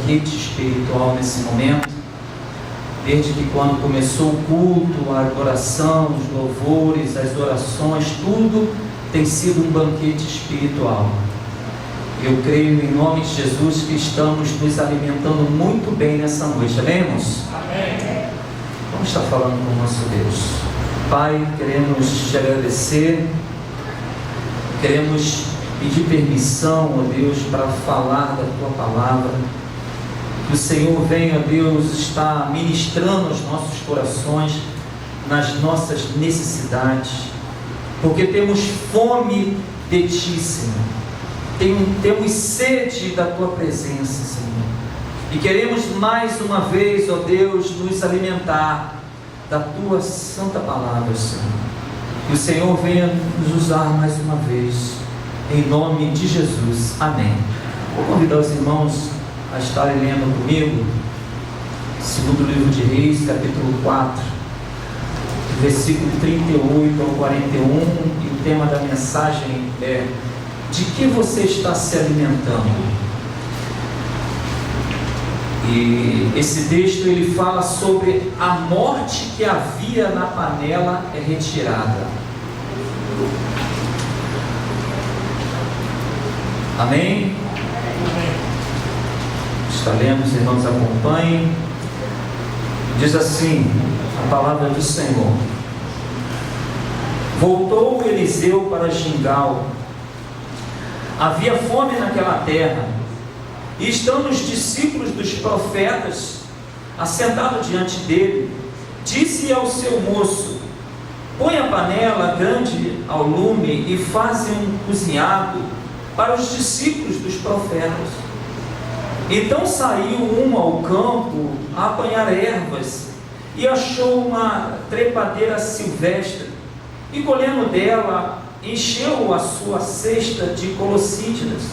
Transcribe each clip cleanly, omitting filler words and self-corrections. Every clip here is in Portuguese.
banquete espiritual nesse momento. Desde que quando começou o culto, a adoração, os louvores, as orações, tudo tem sido um banquete espiritual. Eu creio em nome de Jesus que estamos nos alimentando muito bem nessa noite, amém, irmãos? Amém. Vamos estar falando com o nosso Deus. Pai, queremos te agradecer, queremos pedir permissão, ó Deus, para falar da tua palavra. Que o Senhor venha, ó Deus, estar ministrando aos nossos corações, nas nossas necessidades, porque temos fome de ti, Senhor. Temos sede da tua presença, Senhor, e queremos mais uma vez, ó Deus, nos alimentar da tua santa palavra, Senhor. Que o Senhor venha nos usar mais uma vez, em nome de Jesus, amém. Vou convidar os irmãos a estarem lendo comigo, segundo livro de Reis, capítulo 4, versículo 38 ao 41, e o tema da mensagem é: de que você está se alimentando? E esse texto ele fala sobre a morte que havia na panela é retirada. Amém? Está lendo, os irmãos acompanhem. Diz assim a palavra do Senhor: voltou Eliseu para Gilgal. Havia fome naquela terra, e estando os discípulos dos profetas assentados diante dele, disse ao seu moço: põe a panela grande ao lume e faze um cozinhado para os discípulos dos profetas. Então saiu um ao campo a apanhar ervas, e achou uma trepadeira silvestre, e colhendo dela, encheu a sua cesta de colossíderas,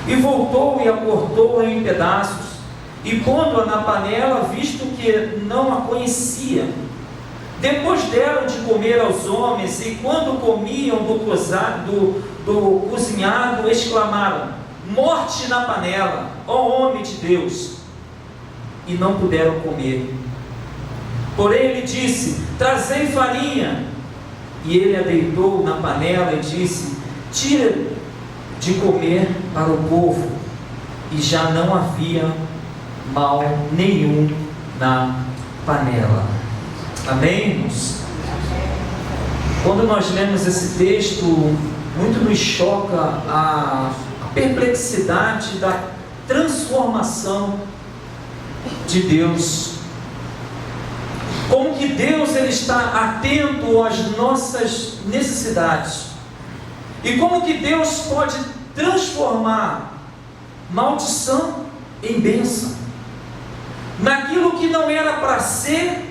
e voltou e a cortou em pedaços, e pondo-a na panela, visto que não a conhecia, depois deram de comer aos homens, e quando comiam do cozinhado, exclamaram: morte na panela, ó homem de Deus! E não puderam comer. Porém ele disse: trazei farinha. E ele a deitou na panela e disse: tira de comer para o povo. E já não havia mal nenhum na panela. Amém, irmãos? Quando nós lemos esse texto, muito nos choca a perplexidade da transformação de Deus. Como que Deus ele está atento às nossas necessidades, e como que Deus pode transformar maldição em bênção. Naquilo que não era para ser,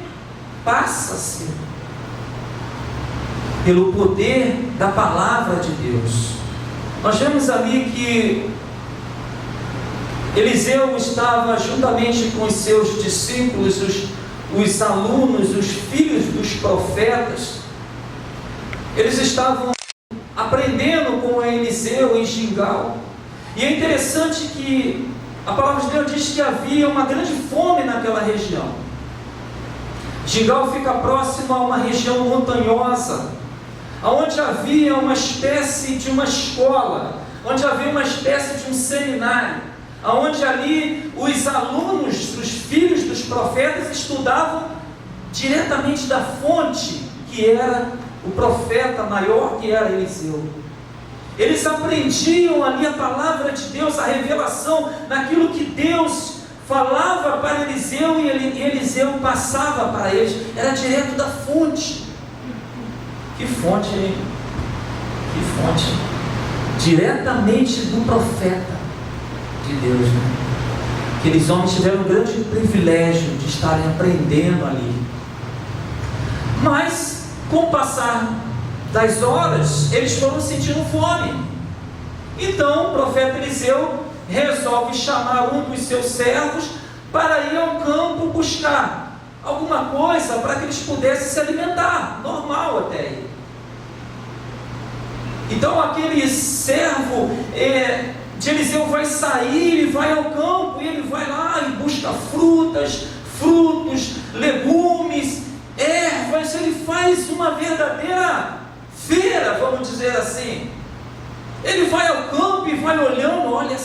passa a ser, pelo poder da palavra de Deus. Nós vemos ali que Eliseu estava juntamente com os seus discípulos, os alunos, os filhos dos profetas. Eles estavam aprendendo com Eliseu em Gilgal. E é interessante que a palavra de Deus diz que havia uma grande fome naquela região. Gilgal fica próximo a uma região montanhosa, onde havia uma espécie de uma escola, onde havia uma espécie de um seminário, onde ali os alunos, os filhos dos profetas, estudavam diretamente da fonte, que era o profeta maior, que era Eliseu. Eles aprendiam ali a palavra de Deus, a revelação naquilo que Deus falava para Eliseu, e Eliseu passava para eles. Era direto da fonte. Que fonte, hein? Que fonte? Diretamente do profeta de Deus, né? Aqueles homens tiveram um grande privilégio de estarem aprendendo ali. Mas, com o passar das horas, eles foram sentindo fome. Então o profeta Eliseu resolve chamar um dos seus servos para ir ao campo buscar alguma coisa para que eles pudessem se alimentar, normal até aí. Então aquele servo de Eliseu vai sair, ele vai ao campo, e ele vai lá e busca frutas, frutos, legumes, ervas, ele faz uma verdadeira feira, vamos dizer assim. Ele vai ao campo e vai olhando, olha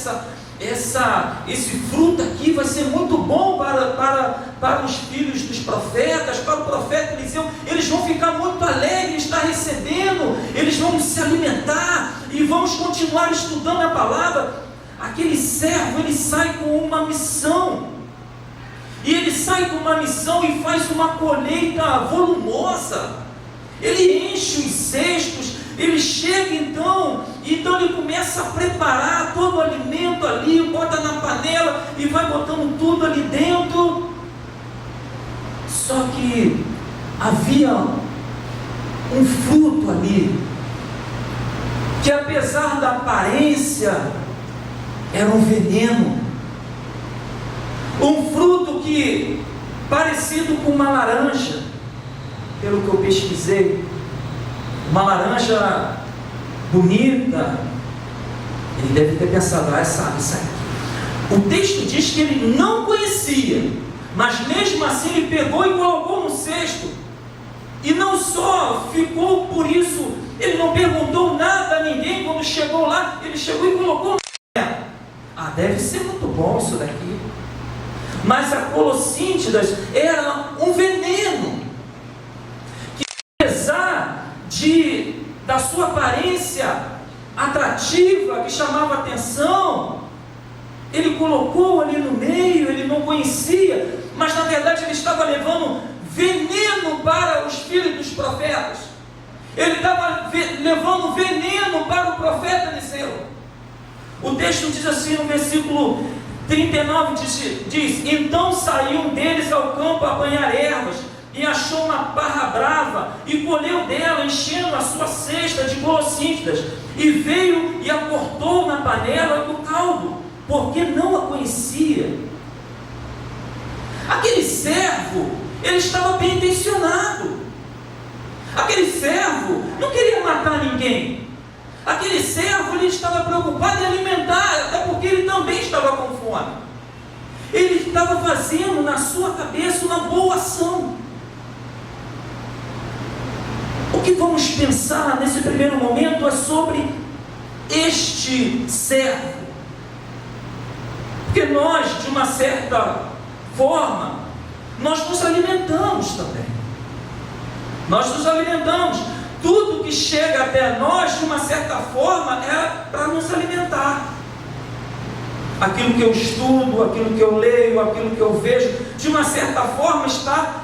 esse fruto aqui vai ser muito bom para os filhos dos profetas, para o profeta Eliseu, eles vão ficar muito alegres, está recebendo, eles vão se alimentar, e vamos continuar estudando a palavra. Aquele servo, ele sai com uma missão, e ele sai com uma missão e faz uma colheita volumosa, ele enche os cestos, ele chega então ele começa a preparar todo o alimento ali, bota na panela e vai botando tudo ali dentro. Só que havia um fruto ali, que apesar da aparência, era um veneno, um fruto que, parecido com uma laranja, pelo que eu pesquisei, uma laranja bonita, ele deve ter pensado, essa aqui. O texto diz que ele não conhecia, mas mesmo assim ele pegou e colocou no cesto, e não só ficou por isso, ele não perguntou nada a ninguém. Quando chegou lá, ele chegou e colocou. Deve ser muito bom isso daqui. Mas a colossíntidas era um veneno, que apesar da sua aparência atrativa, que chamava atenção, ele colocou ali no meio, ele não conhecia, mas na verdade ele estava levando veneno para os filhos dos profetas, ele estava levando veneno para o profeta Eliseu. O texto diz assim no versículo 39, diz: então saiu um deles ao campo a apanhar ervas, e achou uma parra brava, e colheu dela, enchendo a sua cesta de colossíntidas, e veio e a cortou na panela do caldo, porque não a conhecia. Aquele servo, ele estava bem intencionado. Aquele servo não queria matar ninguém. Aquele servo, ele estava preocupado em alimentar, até porque ele também estava com fome. Ele estava fazendo na sua cabeça uma boa ação. O que vamos pensar nesse primeiro momento é sobre este servo. Porque nós, de uma certa forma, nós nos alimentamos também. Nós nos alimentamos. Tudo que chega até nós, de uma certa forma, é para nos alimentar. Aquilo que eu estudo, aquilo que eu leio, aquilo que eu vejo, de uma certa forma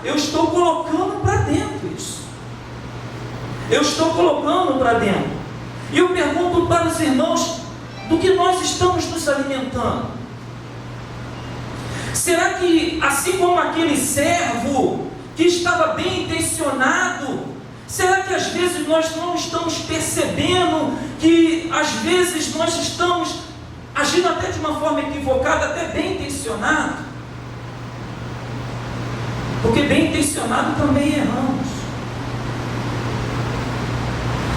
eu estou colocando para dentro isso. Eu estou colocando para dentro. E eu pergunto para os irmãos, do que nós estamos nos alimentando? Será que, assim como aquele servo que estava bem intencionado, será que às vezes nós não estamos percebendo que às vezes nós estamos agindo até de uma forma equivocada, até bem intencionado? Porque bem intencionado também erramos.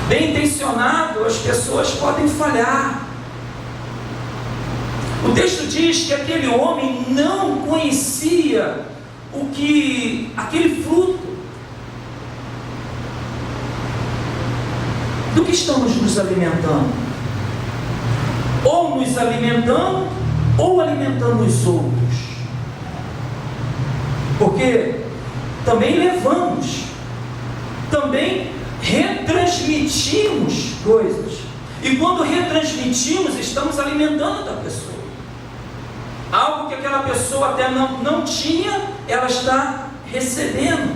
Bem intencionado, as pessoas podem falhar. O texto diz que aquele homem não conhecia aquele fruto. Do que estamos nos alimentando? Ou nos alimentando, ou alimentando os outros. Porque também levamos, também retransmitimos coisas. E quando retransmitimos, estamos alimentando outra pessoa. Algo que aquela pessoa até não tinha, ela está recebendo.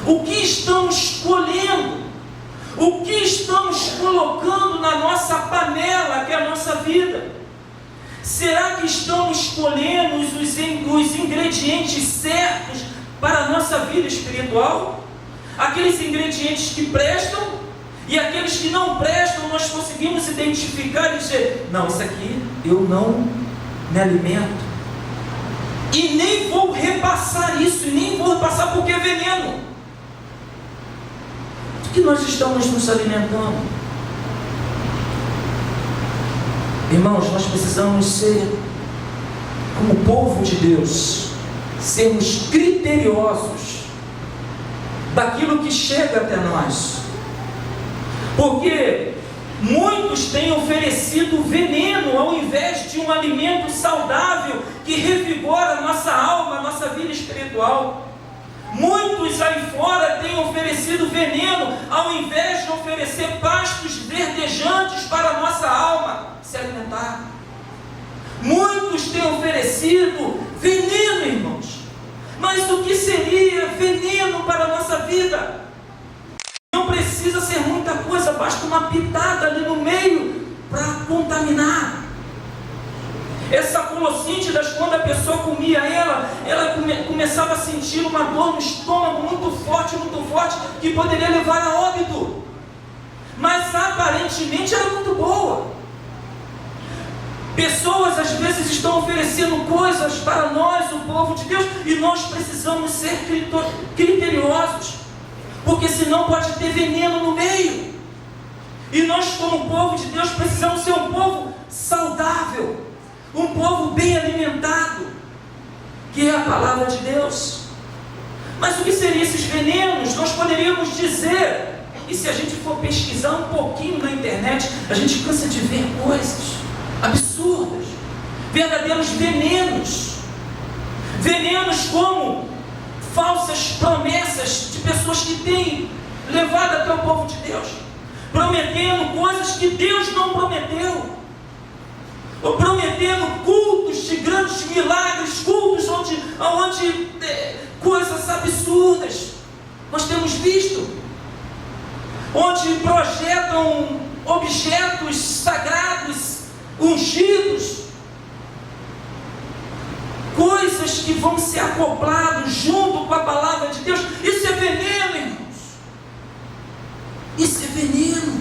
O que estamos colhendo? O que estamos colocando na nossa panela, que é a nossa vida? Será que estamos colhendo os ingredientes certos para a nossa vida espiritual? Aqueles ingredientes que prestam e aqueles que não prestam, nós conseguimos identificar e dizer: não, isso aqui eu não me alimento, e nem vou repassar isso, e nem vou repassar porque é veneno. Do que nós estamos nos alimentando? Irmãos, nós precisamos ser, como povo de Deus, sermos criteriosos daquilo que chega até nós, porque muitos têm oferecido veneno ao invés de um alimento saudável que revigora a nossa alma, a nossa vida espiritual. Muitos aí fora têm oferecido veneno ao invés de oferecer pastos verdejantes para a nossa alma se alimentar. Muitos têm oferecido veneno, irmãos. Mas o que seria veneno para a nossa vida? Não precisa ser muita coisa, basta uma pitada ali no meio para contaminar. Essa colocíntidas, quando a pessoa comia ela começava a sentir uma dor no estômago muito forte, que poderia levar a óbito. Mas aparentemente era muito boa. Pessoas às vezes estão oferecendo coisas para nós, o povo de Deus, e nós precisamos ser criteriosos, porque senão pode ter veneno no meio. E nós, como povo de Deus, precisamos ser um povo saudável, um povo bem alimentado, que é a palavra de Deus. Mas o que seriam esses venenos? Nós poderíamos dizer, e se a gente for pesquisar um pouquinho na internet, a gente cansa de ver coisas absurdas, verdadeiros venenos como falsas promessas de pessoas que têm levado até o povo de Deus, prometendo coisas que Deus não prometeu, ou prometendo cultos de grandes milagres, cultos onde coisas absurdas nós temos visto, onde projetam objetos sagrados, ungidos, coisas que vão ser acoplados junto com a palavra de Deus. Isso é veneno, irmãos. Isso é veneno.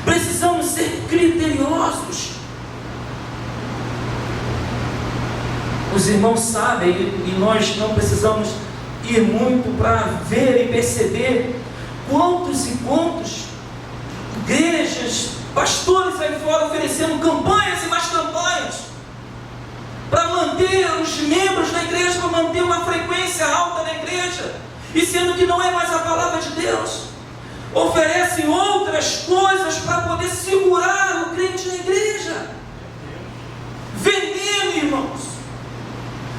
Precisamos ser criteriosos. Os irmãos sabem, e nós não precisamos ir muito para ver e perceber quantos e quantos igrejas, pastores aí fora oferecendo campanhas e mais campanhas para manter os membros da igreja, para manter uma frequência alta da igreja, e sendo que não é mais a palavra de Deus, oferecem outras coisas para poder segurar o crente na igreja. Veneno, irmãos.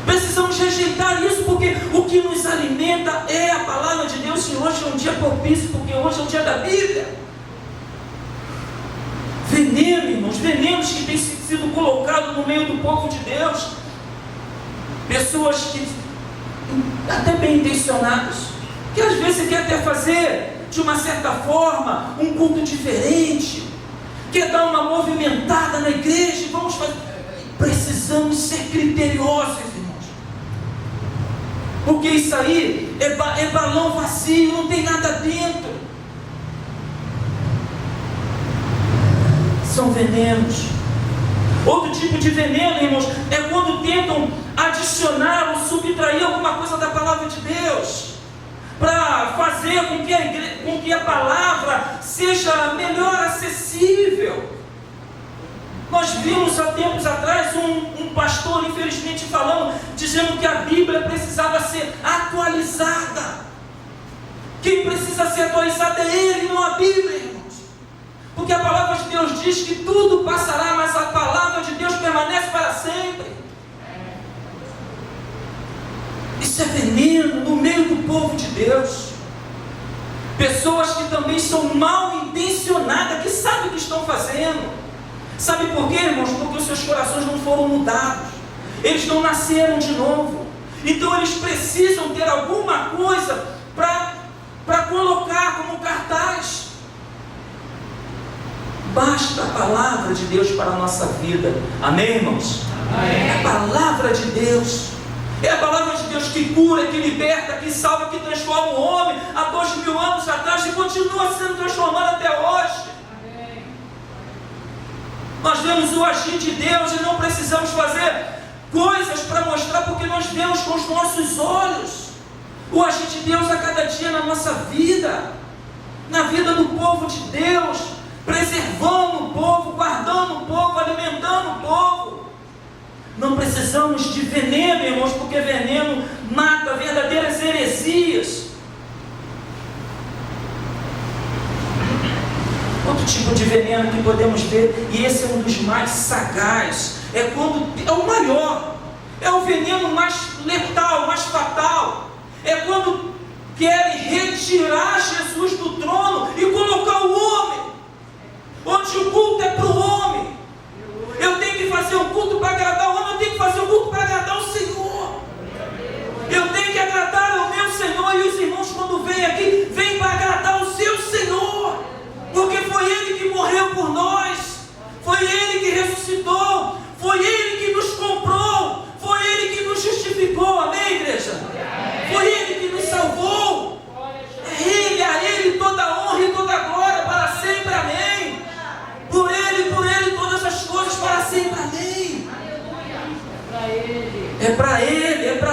Precisamos rejeitar isso, porque o que nos alimenta é a palavra de Deus. E hoje é um dia propício, porque hoje é o dia da Bíblia. Veneno, irmãos, venenos que têm sido colocados no meio do povo de Deus. Pessoas que, até bem intencionadas, que às vezes quer até fazer de uma certa forma um culto diferente, quer dar uma movimentada na igreja, e vamos fazer. Precisamos ser criteriosos, irmãos, porque isso aí é balão vazio, não tem nada dentro. São venenos. Outro tipo de veneno, irmãos, é quando tentam adicionar ou subtrair alguma coisa da palavra de Deus, para fazer com que a palavra seja melhor acessível. Nós vimos há tempos atrás um pastor, infelizmente, dizendo que a Bíblia precisava ser atualizada. Quem precisa ser atualizado é ele, não a Bíblia, irmãos. Porque a palavra de Deus diz que tudo passará, mas a palavra de Deus permanece para sempre. Isso é veneno no meio do povo de Deus. Pessoas que também são mal intencionadas, que sabem o que estão fazendo. Sabe por quê, irmãos? Porque os seus corações não foram mudados. Eles não nasceram de novo. Então eles precisam ter alguma coisa para colocar como cartaz. Basta a palavra de Deus para a nossa vida. Amém, irmãos? Amém. É a palavra de Deus. É a palavra de Deus que cura, que liberta, que salva, que transforma o homem há 2000 anos atrás e continua sendo transformado até hoje. Amém. Nós vemos o agir de Deus e não precisamos fazer coisas para mostrar, porque nós vemos com os nossos olhos o agir de Deus a cada dia na nossa vida, na vida do povo de Deus, preservando o povo, guardando o povo, alimentando o povo. Não precisamos de veneno, irmãos, porque veneno mata verdadeiras heresias. Outro tipo de veneno que podemos ver, e esse é um dos mais sagazes, é o maior, é o veneno mais letal, mais fatal. É quando querem retirar Jesus do trono e colocar o homem, onde o culto é para o homem. Eu tenho que fazer um culto para agradar o homem, eu tenho que fazer um culto para agradar o Senhor. Eu tenho que agradar ao meu Senhor, e os irmãos, quando vêm aqui, vêm para agradar o seu Senhor, porque foi Ele que morreu por nós, foi Ele que ressuscitou, foi Ele que nos comprou, foi Ele que nos justificou, amém, igreja? Foi Ele que nos salvou. É Ele, a Ele toda a honra e toda a glória para sempre, amém. Por Ele, todas as coisas para sempre, amém. É para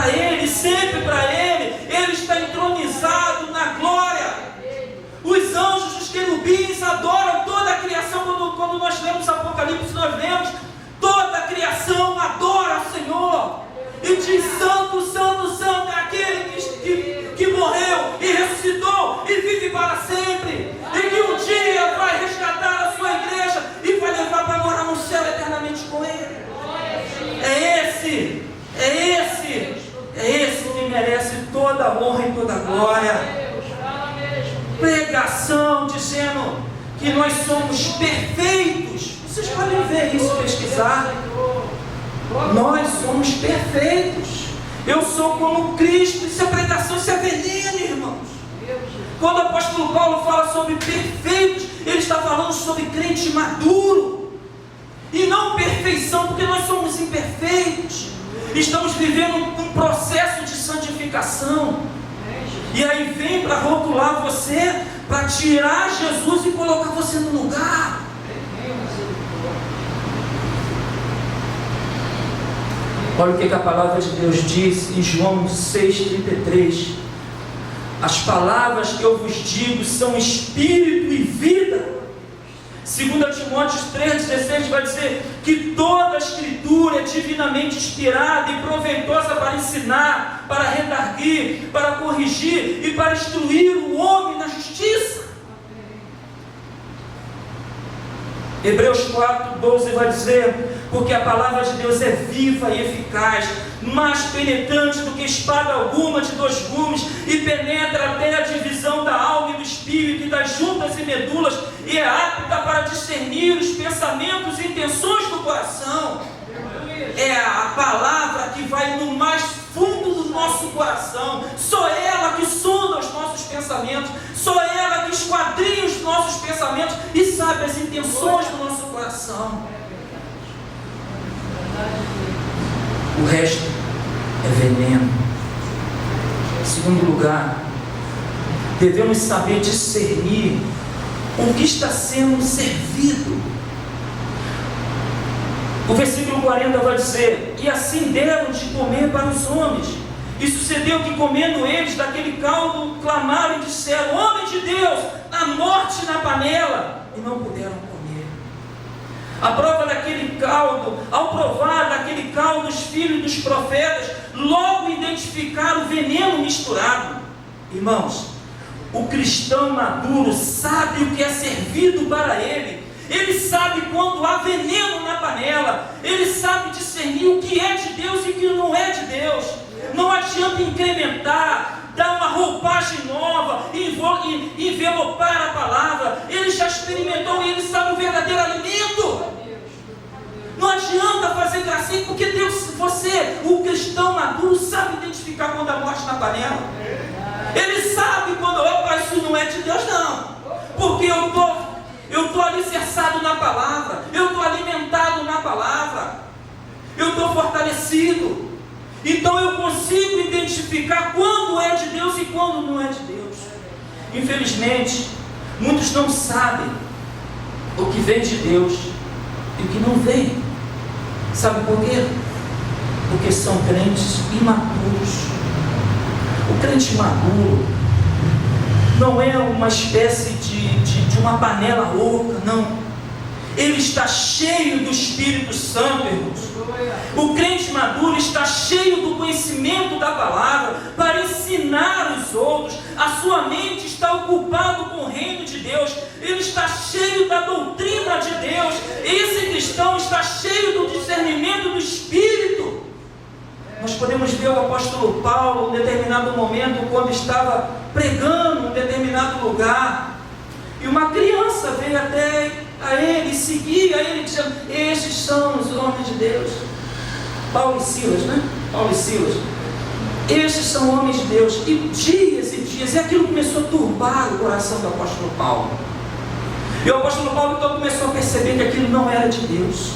Ele, sempre para Ele. Ele está entronizado na glória. Os anjos, os querubins adoram toda a criação. Quando nós lemos Apocalipse, nós vemos toda a criação adora o Senhor e diz: Santo, Santo, Santo é aquele que morreu e ressuscitou e vive para sempre, e que um dia vai resgatar a sua igreja e vai levar para morar no céu eternamente com Ele. É esse que merece toda a honra e toda a glória. Pregação dizendo que nós somos perfeitos. Vocês podem ver isso, pesquisar. Nós somos perfeitos. Eu sou como Cristo. Isso é pregação, isso é veneno, irmãos. Quando o apóstolo Paulo fala sobre perfeitos, ele está falando sobre crente maduro, e não perfeição, porque nós somos imperfeitos. Estamos vivendo um processo de santificação. E aí vem para rotular você, para tirar Jesus e colocar você no lugar. Olha o que a palavra de Deus diz em João 6,33. As palavras que eu vos digo são espírito e vida. 2 Timóteo 3,16 vai dizer que toda a escritura é divinamente inspirada e proveitosa para ensinar, para redarguir, para corrigir e para instruir o homem na justiça. Hebreus 4,12 vai dizer: porque a palavra de Deus é viva e eficaz, mais penetrante do que espada alguma de dois gumes, e penetra até a divisão da alma e do espírito e das juntas e medulas, e é apta para discernir os pensamentos e intenções do coração. É a palavra que vai no mais fundo do nosso coração. Só ela que sonda os nossos pensamentos, só ela que esquadrinha os nossos pensamentos e sabe as intenções do nosso coração. O resto é veneno. Em segundo lugar, devemos saber discernir o que está sendo servido. O versículo 40 vai dizer: e assim deram de comer para os homens. E sucedeu que, comendo eles daquele caldo, clamaram e disseram: homem de Deus, a morte na panela. E não puderam comer. A prova daquele caldo, ao provar daquele caldo, os filhos dos profetas logo identificaram o veneno misturado. Irmãos, o cristão maduro sabe o que é servido para ele. Ele sabe quando há veneno na panela. Ele sabe discernir o que é de Deus e o que não é de Deus. Não adianta incrementar, dar uma roupagem nova, envelopar a palavra. Ele já experimentou e ele sabe o verdadeiro alimento. Não adianta fazer gracinha, porque Deus, você, o cristão maduro, sabe identificar quando há morte na panela. Ele sabe quando, opa, isso não é de Deus, não. Porque eu estou alicerçado na palavra, eu estou alimentado na palavra, eu estou fortalecido. Então eu consigo identificar quando é de Deus e quando não é de Deus. Infelizmente, muitos não sabem o que vem de Deus e o que não vem. Sabe por quê? Porque são crentes imaturos. O crente maduro, não é uma espécie de uma panela louca, não. Ele está cheio do Espírito Santo, irmãos. O crente maduro está cheio do conhecimento da palavra para ensinar os outros. A sua mente está ocupada com o reino de Deus. Ele está cheio da doutrina de Deus. Esse cristão está cheio do discernimento do Espírito. Nós podemos ver o apóstolo Paulo em determinado momento, quando estava pregando em um determinado lugar, e uma criança veio até a ele, seguia ele, dizendo: estes são os homens de Deus. Paulo e Silas, né? Paulo e Silas. Estes são homens de Deus. E dias, e aquilo começou a turbar o coração do apóstolo Paulo. E o apóstolo Paulo então começou a perceber que aquilo não era de Deus.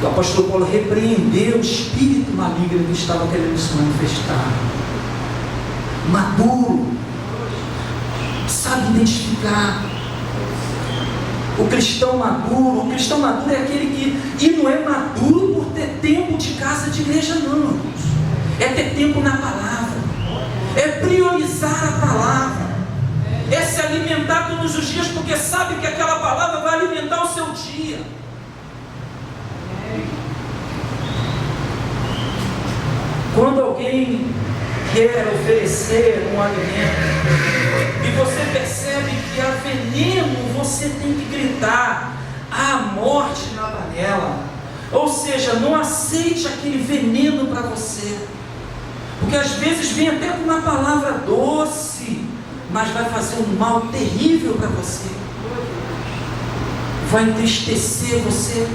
O apóstolo Paulo repreendeu o espírito maligno que estava querendo se manifestar. Maduro, sabe identificar. O cristão maduro é aquele que, e não é maduro por ter tempo de casa de igreja, não. É ter tempo na palavra, é priorizar a palavra, é se alimentar todos os dias, porque sabe que aquela palavra vai alimentar o seu dia. Quando alguém quer oferecer um alimento e você percebe que há veneno, você tem que gritar: há morte na panela. Ou seja, não aceite aquele veneno para você, porque às vezes vem até com uma palavra doce, mas vai fazer um mal terrível para você, vai entristecer você.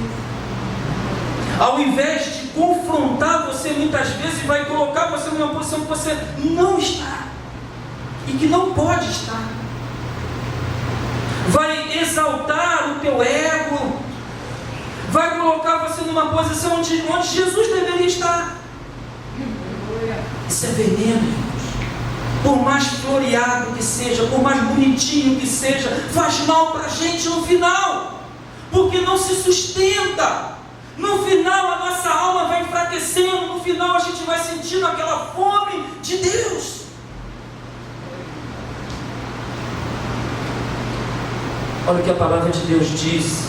Ao invés de confrontar você, muitas vezes vai colocar você numa posição que você não está e que não pode estar. Vai exaltar o teu ego, vai colocar você numa posição onde Jesus deveria estar. Isso é veneno, irmãos. Por mais floreado que seja, por mais bonitinho que seja, faz mal para a gente no final, porque não se sustenta. No final a nossa alma vai enfraquecendo, no final a gente vai sentindo aquela fome de Deus. Olha o que a palavra de Deus diz: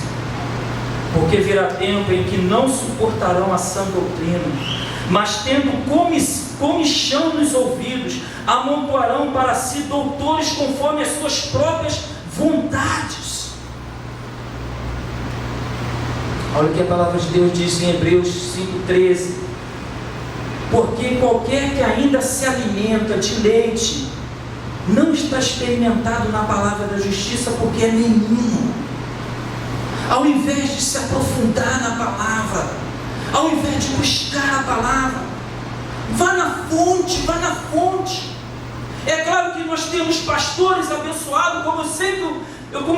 porque virá tempo em que não suportarão a sã doutrina, mas tendo comichão nos ouvidos, amontoarão para si doutores conforme as suas próprias vontades. Olha o que a palavra de Deus diz em Hebreus 5,13: porque qualquer que ainda se alimenta de leite não está experimentado na palavra da justiça, porque é menino. Ao invés de se aprofundar na palavra, ao invés de buscar a palavra, vá na fonte, vá na fonte. É claro que nós temos pastores abençoados, como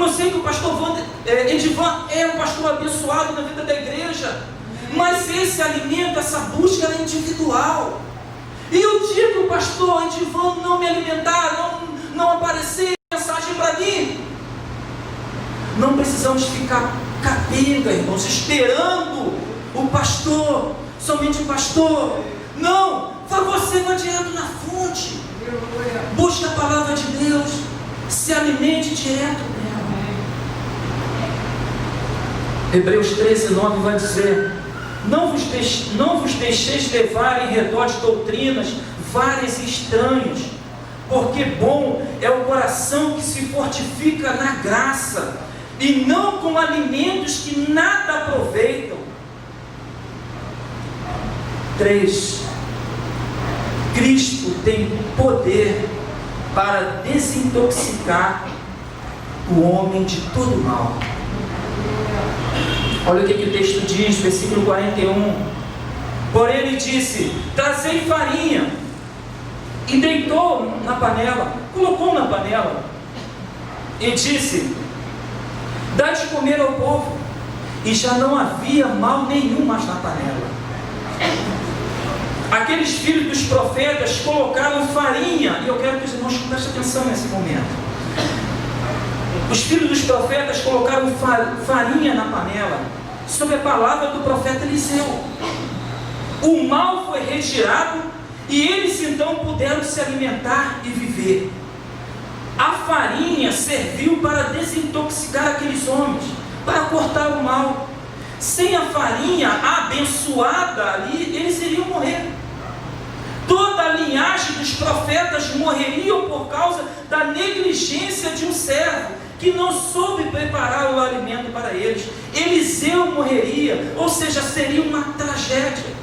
eu sei que o pastor Edivan é um pastor abençoado na vida da igreja, mas esse alimento, essa busca é individual. E o dia que o pastor Edivan não me alimentar, não aparecer mensagem para mim, não precisamos ficar capenga, irmãos, esperando o pastor, somente o pastor. Não, você vai direto na fonte, busque a palavra de Deus, se alimente direto dela. Hebreus 13:9 vai dizer: não vos deixeis levar em redor de doutrinas várias e estranhas, porque bom é o coração que se fortifica na graça, e não com alimentos que nada aproveitam. 3. Cristo tem poder para desintoxicar o homem de todo mal. Olha o que o texto diz, versículo 41. Porém ele disse: trazei farinha. E deitou na panela, colocou na panela, e disse: dá de comer ao povo. E já não havia mal nenhum mais na panela. Aqueles filhos dos profetas colocaram farinha, e eu quero que os irmãos prestem atenção nesse momento. Os filhos dos profetas colocaram farinha na panela, sob a palavra do profeta Eliseu. O mal foi retirado, e eles então puderam se alimentar e viver. viver. A farinha serviu para desintoxicar aqueles homens, para cortar o mal. Sem a farinha abençoada ali, eles iriam morrer. Toda a linhagem dos profetas morreriam por causa da negligência de um servo que não soube preparar o alimento para eles. Eliseu morreria, ou seja, seria uma tragédia.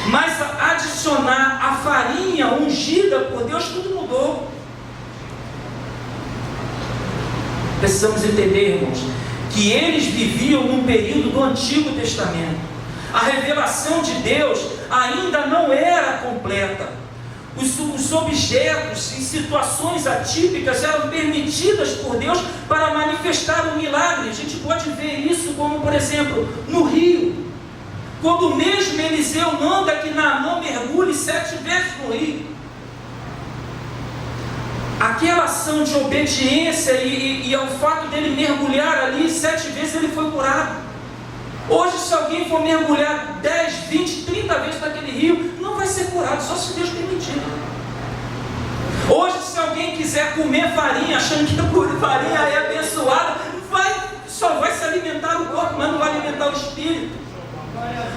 Mas adicionar a farinha ungida por Deus, tudo mudou. Precisamos entender, irmãos, que eles viviam num período do Antigo Testamento. A revelação de Deus ainda não era completa. Os objetos e situações atípicas eram permitidas por Deus para manifestar um milagre. A gente pode ver isso como, por exemplo, no rio. Quando mesmo Eliseu manda que Naamã mergulhe 7 vezes no rio. Aquela ação de obediência e ao fato dele mergulhar ali 7 vezes, ele foi curado. Hoje, se alguém for mergulhar 10, 20, 30 vezes naquele rio, não vai ser curado, só se Deus permitir. Hoje, se alguém quiser comer farinha, achando que a farinha é abençoada, só vai se alimentar o corpo, mas não vai alimentar o espírito.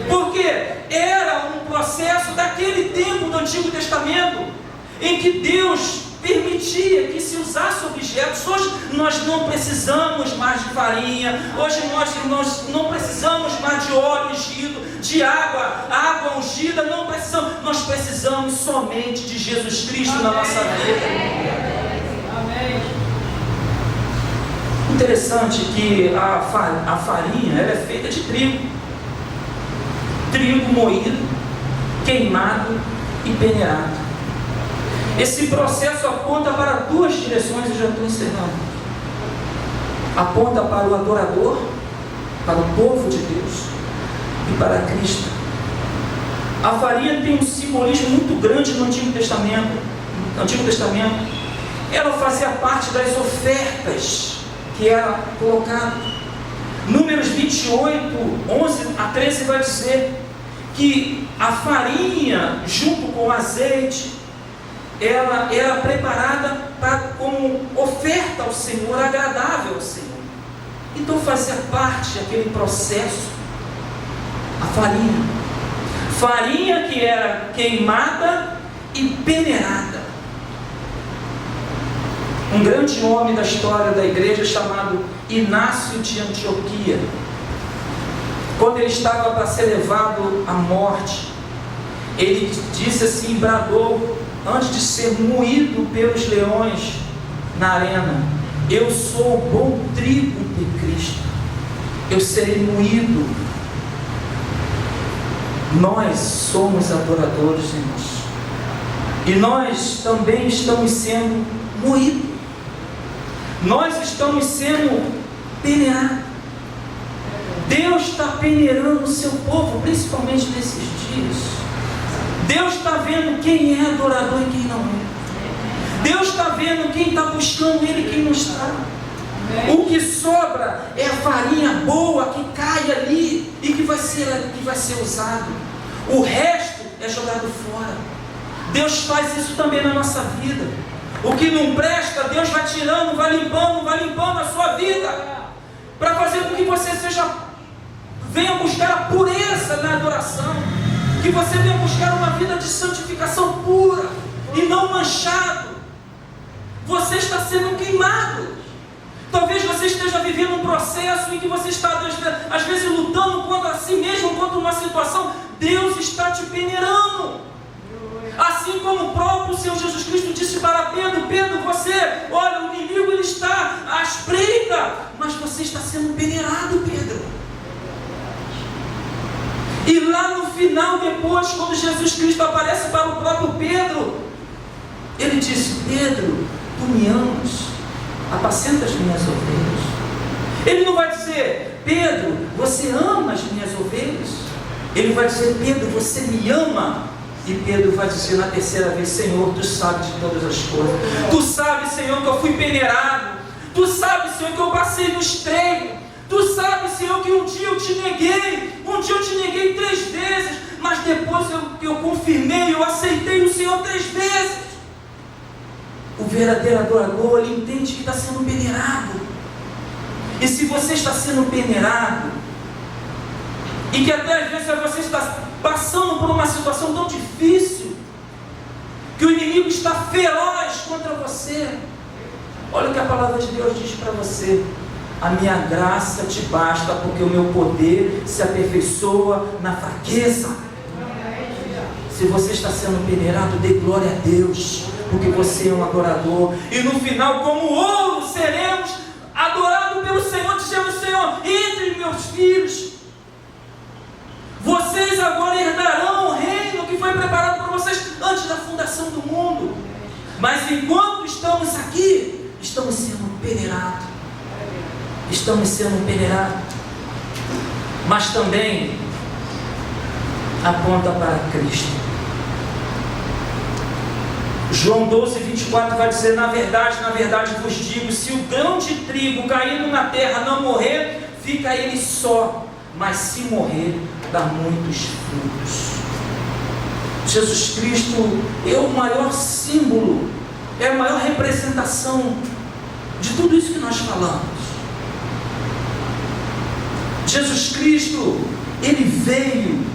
Porque era um processo daquele tempo do Antigo Testamento, em que Deus permitia que se usasse objetos. Hoje nós não precisamos mais de farinha, hoje nós não precisamos mais de óleo ungido, de água ungida, não precisamos, nós precisamos somente de Jesus Cristo na nossa vida. Amém. Interessante que a farinha ela é feita de trigo moído, queimado e peneirado. Esse processo aponta para 2 direções, eu já estou encerrando. Aponta para o adorador, para o povo de Deus e para Cristo. A farinha tem um simbolismo muito grande no Antigo Testamento. Ela fazia parte das ofertas que era colocada. Números 28, 11 a 13 vai dizer que a farinha junto com o azeite ela era preparada como oferta ao Senhor, agradável ao Senhor. Então fazia parte daquele processo a farinha que era queimada e peneirada. Um grande homem da história da igreja chamado Inácio de Antioquia, quando ele estava para ser levado à morte, ele disse assim, bradou, antes de ser moído pelos leões na arena: eu sou o bom trigo de Cristo, eu serei moído. Nós somos adoradores, irmãos, e nós também estamos sendo moídos, nós estamos sendo peneirados. Deus está peneirando o seu povo, principalmente nesses dias. Deus está vendo quem é adorador e quem não é. Deus está vendo quem está buscando Ele e quem não está. O que sobra é a farinha boa que cai ali e que vai ser usado. O resto é jogado fora. Deus faz isso também na nossa vida. O que não presta, Deus vai tirando, vai limpando a sua vida, para fazer com que você venha buscar a pureza na adoração, que você venha buscar uma vida de santificação pura e não manchado. Você está sendo queimado. Talvez você esteja vivendo um processo em que você está às vezes lutando contra si mesmo, contra uma situação. Deus está te peneirando. Assim como o próprio Senhor Jesus Cristo disse para Pedro: Pedro, olha, o inimigo ele está à espreita, mas você está sendo peneirado, Pedro. E lá no final, depois, quando Jesus Cristo aparece para o próprio Pedro, ele disse: Pedro, tu me amas, apacenta as minhas ovelhas. Ele não vai dizer: Pedro, você ama as minhas ovelhas. Ele vai dizer: Pedro, você me ama. E Pedro vai dizer na terceira vez: Senhor, tu sabes de todas as coisas. Tu sabes, Senhor, que eu fui peneirado. Tu sabes, Senhor, que eu passei no estreio. Tu sabes, Senhor, que um dia eu te neguei. Um dia eu te neguei 3 vezes. Mas depois eu confirmei, eu aceitei o Senhor 3 vezes. o verdadeiro adorador, ele entende que está sendo peneirado. E se você está sendo peneirado, e que até às vezes você está passando por uma situação tão difícil, que o inimigo está feroz contra você, olha o que a palavra de Deus diz para você: a minha graça te basta, porque o meu poder se aperfeiçoa na fraqueza. Se você está sendo peneirado, dê glória a Deus, porque você é um adorador, e no final, como ouro, seremos adorados pelo Senhor. Dizemos: Senhor, entre meus filhos, vocês agora herdarão o reino que foi preparado para vocês antes da fundação do mundo. Mas enquanto estamos aqui, estamos sendo peneirados. Estamos sendo peneirados. Mas também aponta para Cristo. João 12, 24 vai dizer: na verdade vos digo, se o grão de trigo caindo na terra não morrer, fica ele só, mas se morrer, dá muitos frutos. Jesus Cristo é o maior símbolo, é a maior representação de tudo isso que nós falamos. Jesus Cristo, ele veio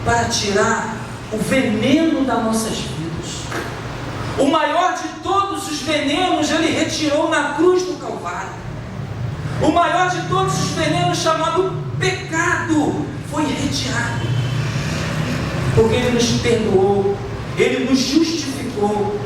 para tirar o veneno das nossas vidas. O maior de todos os venenos ele retirou na cruz do Calvário. O maior de todos os venenos, chamado pecado, foi retirado, porque ele nos perdoou, ele nos justificou.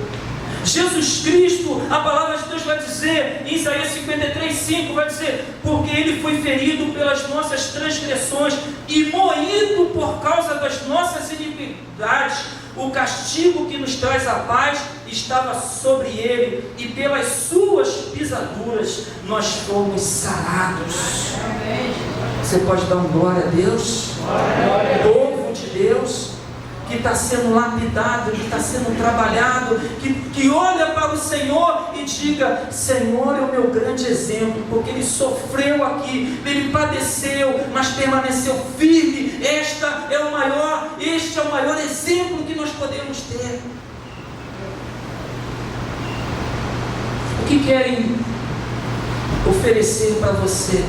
Jesus Cristo, a palavra de Deus vai dizer, em Isaías 53:5, vai dizer: porque ele foi ferido pelas nossas transgressões e moído por causa das nossas iniquidades. O castigo que nos traz a paz estava sobre ele, e pelas suas pisaduras nós fomos sarados. Você pode dar um glória a Deus? Povo de Deus, que está sendo lapidado, que está sendo trabalhado, que olha para o Senhor e diga: Senhor é o meu grande exemplo, porque ele sofreu aqui, ele padeceu, mas permaneceu firme. Este é o maior exemplo que nós podemos ter. O que querem oferecer para você?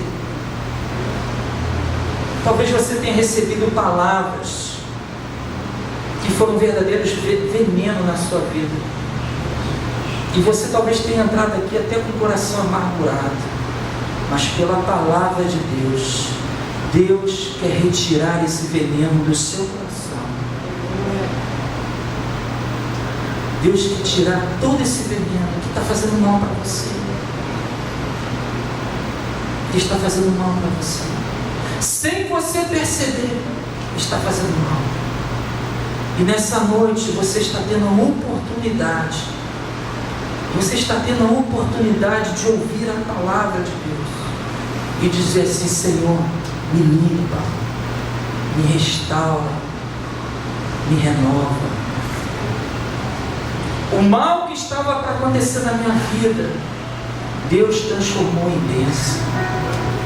Talvez você tenha recebido palavras que foram verdadeiros veneno na sua vida, e você talvez tenha entrado aqui até com o coração amargurado, mas pela palavra de Deus, Deus quer retirar esse veneno do seu coração. Deus quer tirar todo esse veneno que está fazendo mal para você, que está fazendo mal para você, sem você perceber, está fazendo mal. E nessa noite você está tendo a oportunidade, de ouvir a palavra de Deus e dizer assim: Senhor, me limpa, me restaura, me renova. O mal que estava para acontecer na minha vida, Deus transformou em bênção.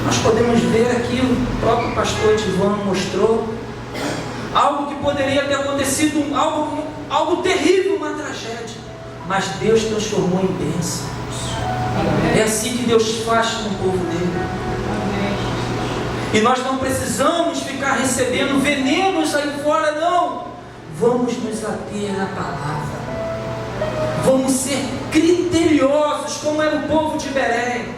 Nós podemos ver aqui, o próprio pastor Edivan mostrou algo que poderia ter acontecido, algo terrível, uma tragédia, mas Deus transformou em bênção. É assim que Deus faz com o povo dele. E nós não precisamos ficar recebendo venenos aí fora, não. Vamos nos ater à palavra. Vamos ser criteriosos, como era o povo de Bereia,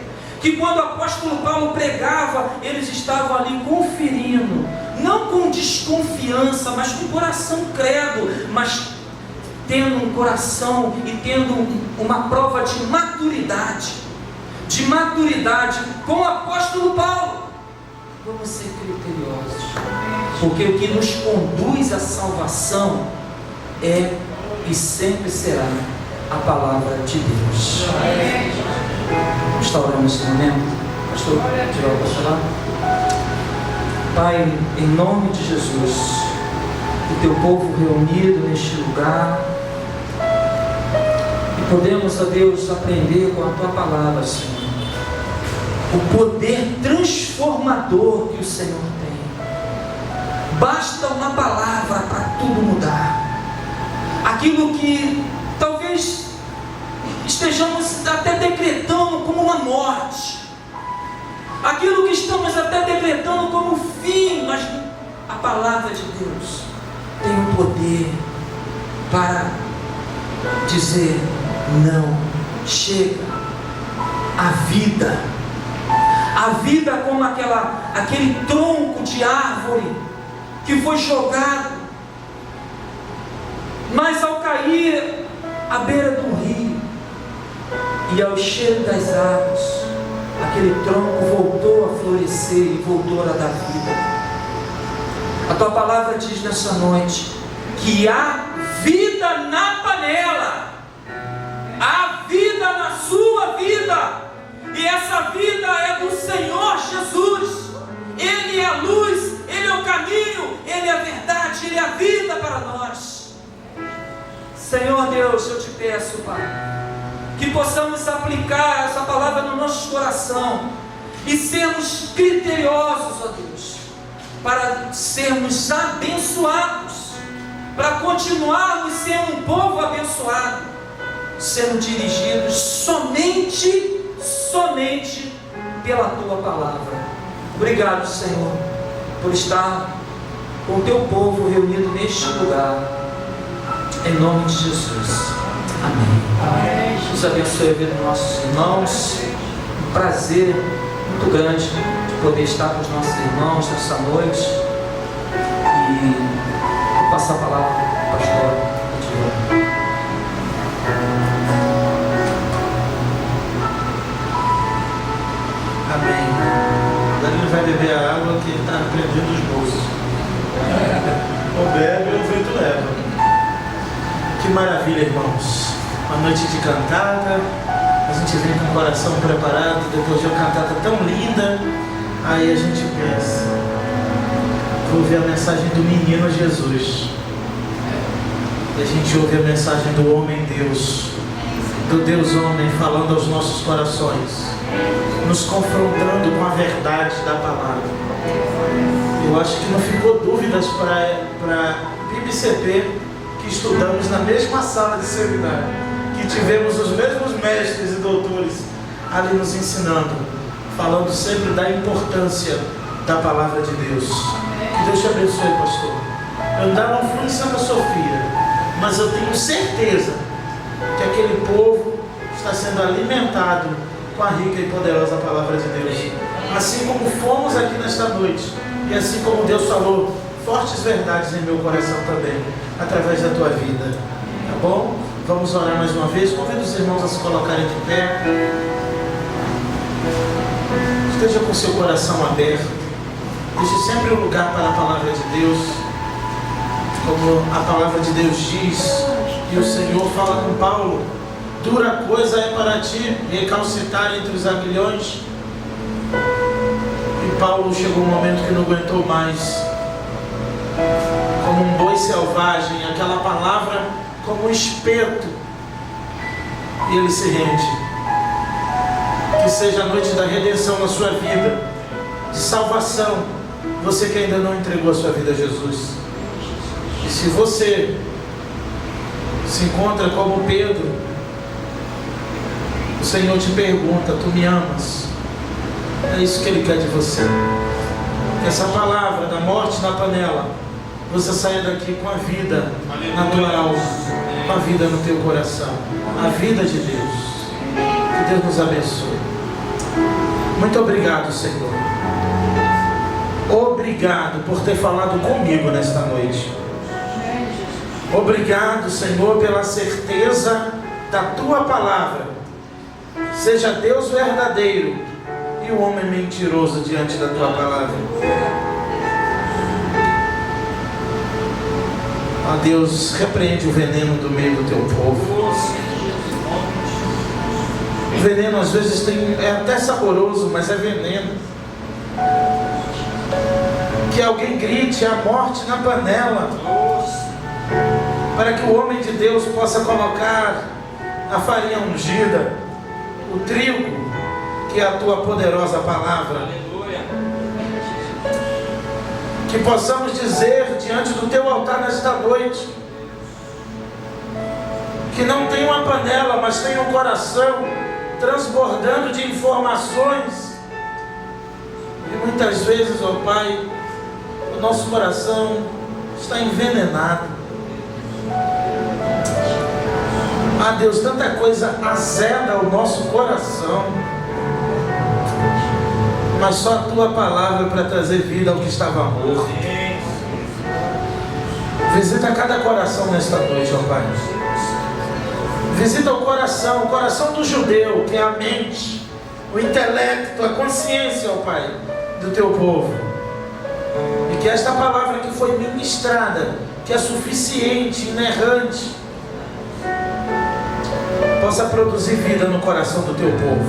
que quando o apóstolo Paulo pregava, eles estavam ali conferindo, não com desconfiança, mas com coração credo, mas tendo um coração e tendo uma prova de maturidade com o apóstolo Paulo. Vamos ser criteriosos, porque o que nos conduz à salvação é e sempre será a palavra de Deus. Está orando nesse momento? Pastor, Tival, posso falar? Pai, em nome de Jesus, o teu povo reunido neste lugar, e podemos, ó Deus, aprender com a tua palavra, Senhor, o poder transformador que o Senhor tem. Basta uma palavra para tudo mudar. Aquilo que talvez estejamos até decretando como uma morte, aquilo que estamos até decretando como fim, mas a palavra de Deus tem o poder para dizer: não, chega. A vida como aquele tronco de árvore que foi jogado, mas ao cair à beira do rio e ao cheiro das águas, aquele tronco voltou a florescer e voltou a dar vida. A tua palavra diz nessa noite que há vida na panela, há vida na sua vida, e essa vida é do Senhor Jesus. Ele é a luz, Ele é o caminho, Ele é a verdade, Ele é a vida para nós. Senhor Deus, eu te peço, Pai, que possamos aplicar essa palavra no nosso coração e sermos criteriosos, ó Deus, para sermos abençoados, para continuarmos sendo um povo abençoado, sendo dirigidos somente pela Tua palavra. Obrigado, Senhor, por estar com o Teu povo reunido neste lugar, em nome de Jesus. Amém. Deus abençoe a vida dos nossos irmãos. Um prazer muito grande de poder estar com os nossos irmãos nessa noite. E vou passar a palavra para o pastor Edilson. Amém. Danilo vai beber a água que ele está prendendo os bolsos. Ou bebe ou o vento leva. Que maravilha, irmãos. Uma noite de cantada. A gente vem com o coração preparado depois de uma cantata tão linda. Aí a gente pensa: vou ouvir a mensagem do menino Jesus. E a gente ouve a mensagem do homem Deus, do Deus homem, falando aos nossos corações, nos confrontando com a verdade da palavra. Eu acho que não ficou dúvidas para PIBCP, que estudamos na mesma sala de seminário, que tivemos os mesmos mestres e doutores ali nos ensinando, falando sempre da importância da palavra de Deus. Que Deus te abençoe, pastor. Eu ainda não fui em Santa Sofia, mas eu tenho certeza que aquele povo está sendo alimentado com a rica e poderosa palavra de Deus, assim como fomos aqui nesta noite, e assim como Deus falou fortes verdades em meu coração também, através da tua vida. Tá bom? Vamos orar mais uma vez. Convido os irmãos a se colocarem de pé. Esteja com seu coração aberto. Deixe sempre um lugar para a palavra de Deus, como a palavra de Deus diz, e o Senhor fala com Paulo: dura coisa é para ti recalcitar entre os aguilhões. E Paulo chegou um momento que não aguentou mais, como um boi selvagem, aquela palavra como um espeto, e ele se rende. Que seja a noite da redenção na sua vida, de salvação, você que ainda não entregou a sua vida a Jesus. E se você se encontra como Pedro, o Senhor te pergunta: tu me amas? É isso que Ele quer de você. Que essa palavra da morte na panela, você saia daqui com a vida na tua alma, com a vida no teu coração, a vida de Deus. Que Deus nos abençoe. Muito obrigado, Senhor. Obrigado por ter falado comigo nesta noite. Obrigado, Senhor, pela certeza da tua palavra. Seja Deus verdadeiro e o homem mentiroso diante da tua palavra. Ó Deus, repreende o veneno do meio do teu povo. O veneno às vezes é até saboroso, mas é veneno. Que alguém grite a morte na panela, para que o homem de Deus possa colocar a farinha ungida, o trigo, que é a tua poderosa palavra. Aleluia. Que possamos dizer diante do teu altar nesta noite, que não tem uma panela, mas tem um coração transbordando de informações. E muitas vezes, ó Pai, o nosso coração está envenenado. Ah, Deus, tanta coisa azeda o nosso coração, mas só a Tua palavra para trazer vida ao que estava morto. Visita cada coração nesta noite, ó Pai. Visita o coração do judeu, que é a mente, o intelecto, a consciência, ó Pai, do Teu povo. E que esta palavra que foi ministrada, que é suficiente, inerrante, possa produzir vida no coração do Teu povo.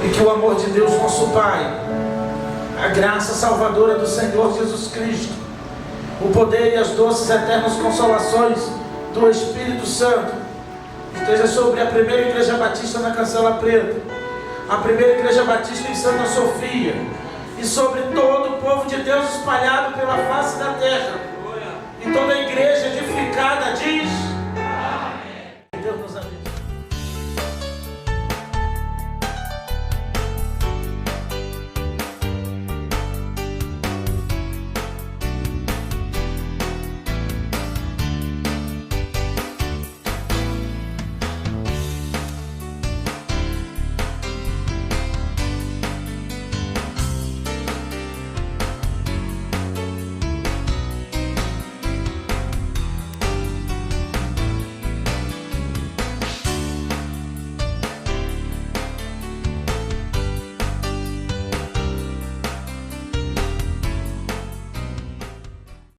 E que o amor de Deus, nosso Pai, a graça salvadora do Senhor Jesus Cristo, o poder e as doces eternas consolações do Espírito Santo esteja sobre a primeira igreja batista na Cancela Preta, a primeira igreja batista em Santa Sofia, e sobre todo o povo de Deus espalhado pela face da terra. E toda a igreja edificada diz: